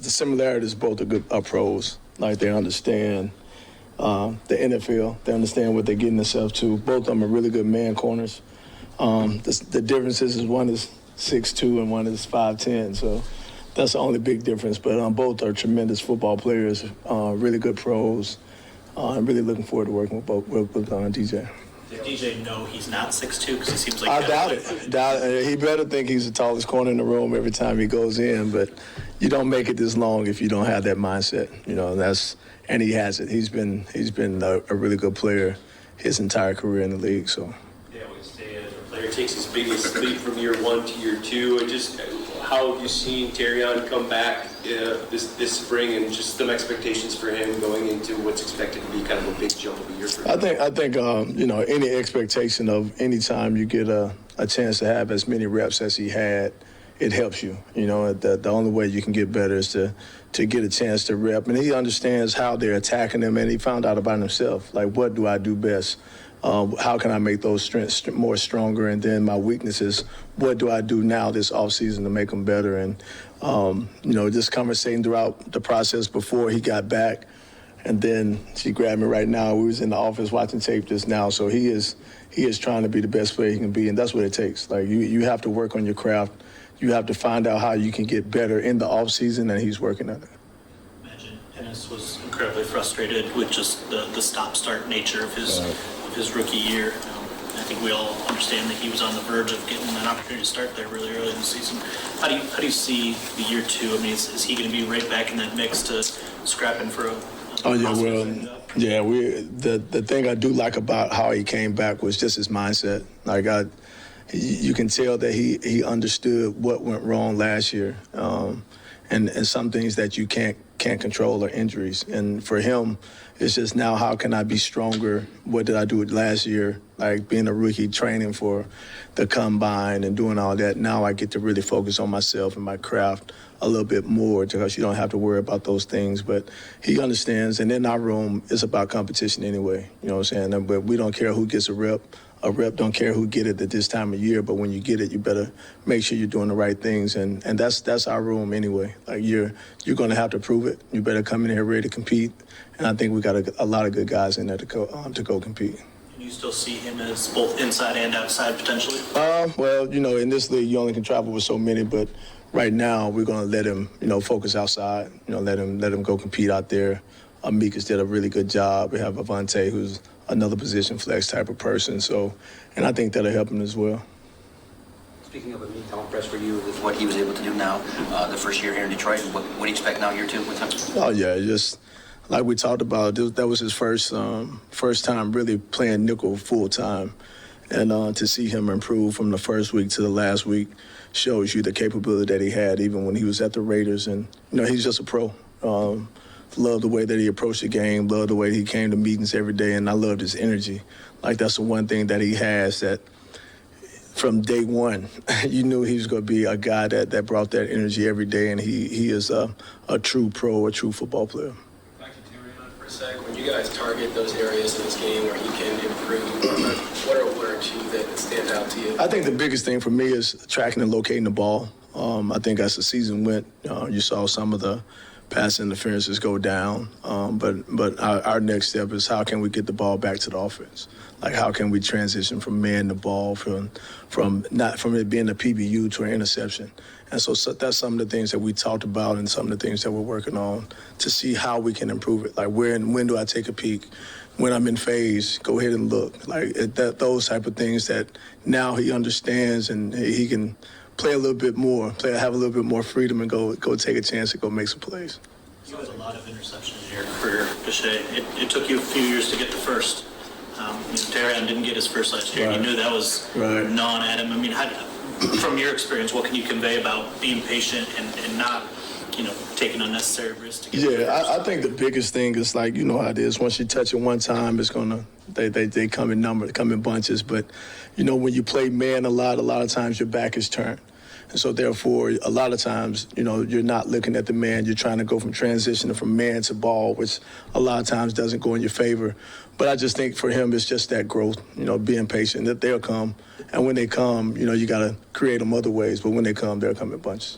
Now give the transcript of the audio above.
the similarities, both are pros. Like, they understand the NFL. They understand what they're getting themselves to. Both of them are really good man corners. The differences is one is 6'2" and one is 5'10", so that's the only big difference. But both are tremendous football players, really good pros. I'm really looking forward to working with DJ. Did DJ know he's not 6'2"? Because he seems like... I doubt it. He better think he's the tallest corner in the room every time he goes in, but you don't make it this long if you don't have that mindset, and he has it. He's been a really good player his entire career in the league, so. Yeah, when you say as a player takes his biggest leap from year 1 to year 2, how have you seen Terrion come back this spring, and just some expectations for him going into what's expected to be kind of a big jump of a year for him? I think any expectation of any time you get a chance to have as many reps as he had, it helps you. The only way you can get better is to get a chance to rep. And he understands how they're attacking him, and he found out about himself. Like, what do I do best? How can I make those strengths more stronger? And then my weaknesses, what do I do now this offseason to make them better? And, just conversating throughout the process before he got back. And then she grabbed me right now. We was in the office watching tape just now. So he is trying to be the best player he can be, and that's what it takes. Like, you have to work on your craft. You have to find out how you can get better in the offseason, and he's working at it. Imagine Ennis was incredibly frustrated with just the stop-start nature of his rookie year. I think we all understand that he was on the verge of getting an opportunity to start there really early in the season. How do you see the year 2? I mean, is he going to be right back in that mix to scrapping for a the thing I do like about how he came back was just his mindset. Like, you can tell that he understood what went wrong last year, and some things that you can't control are injuries. And for him, it's just now, how can I be stronger? What did I do last year? Like, being a rookie, training for the combine and doing all that. Now I get to really focus on myself and my craft a little bit more, because you don't have to worry about those things. But he understands, and in our room, it's about competition anyway. You know what I'm saying? But we don't care who gets a rep. A rep don't care who get it at this time of year, but when you get it, you better make sure you're doing the right things, and that's our room anyway. Like, you're going to have to prove it. You better come in here ready to compete, and I think we got a lot of good guys in there to go compete. Do you still see him as both inside and outside potentially? Well, in this league, you only can travel with so many, but right now we're going to let him, focus outside. Let him go compete out there. Amicus did a really good job. We have Avante, who's another position flex type of person. So, and I think that'll help him as well. Speaking of Amicus, how impressed were you with what he was able to do now, the first year here in Detroit? What do you expect now, year 2 with him? Oh yeah, just like we talked about, that was his first time really playing nickel full time, and to see him improve from the first week to the last week shows you the capability that he had even when he was at the Raiders. And he's just a pro. Love the way that he approached the game, love the way he came to meetings every day, and I loved his energy. Like, that's the one thing that he has that from day one, you knew he was going to be a guy that brought that energy every day, and he is a true pro, a true football player. Back to Terrion for a sec. When you guys target those areas in this game where he can improve, what are 1 or 2 that stand out to you? I think the biggest thing for me is tracking and locating the ball. I think as the season went, you saw some of the pass interferences go down, but our next step is, how can we get the ball back to the offense? Like, how can we transition from man to ball, from it being a PBU to an interception? And so that's some of the things that we talked about, and some of the things that we're working on to see how we can improve it. Like, when do I take a peek? When I'm in phase, go ahead and look. Like, those type of things that now he understands, and he can play a little bit more, have a little bit more freedom, and go take a chance and go make some plays. You had a lot of interceptions in your career, Deshea. It took you a few years to get the first. Terrion didn't get his first last year. Right. You knew that was gnawing at him. I mean, from your experience, what can you convey about being patient and not, taking unnecessary risks to get the first? I think the biggest thing is, like, how it is. Once you touch it one time, it's they come in numbers, come in bunches. But when you play man a lot of times your back is turned. And so therefore, a lot of times, you're not looking at the man. You're trying to go from transition from man to ball, which a lot of times doesn't go in your favor. But I just think for him, it's just that growth, being patient, that they'll come. And when they come, you got to create them other ways. But when they come, they'll come in bunches.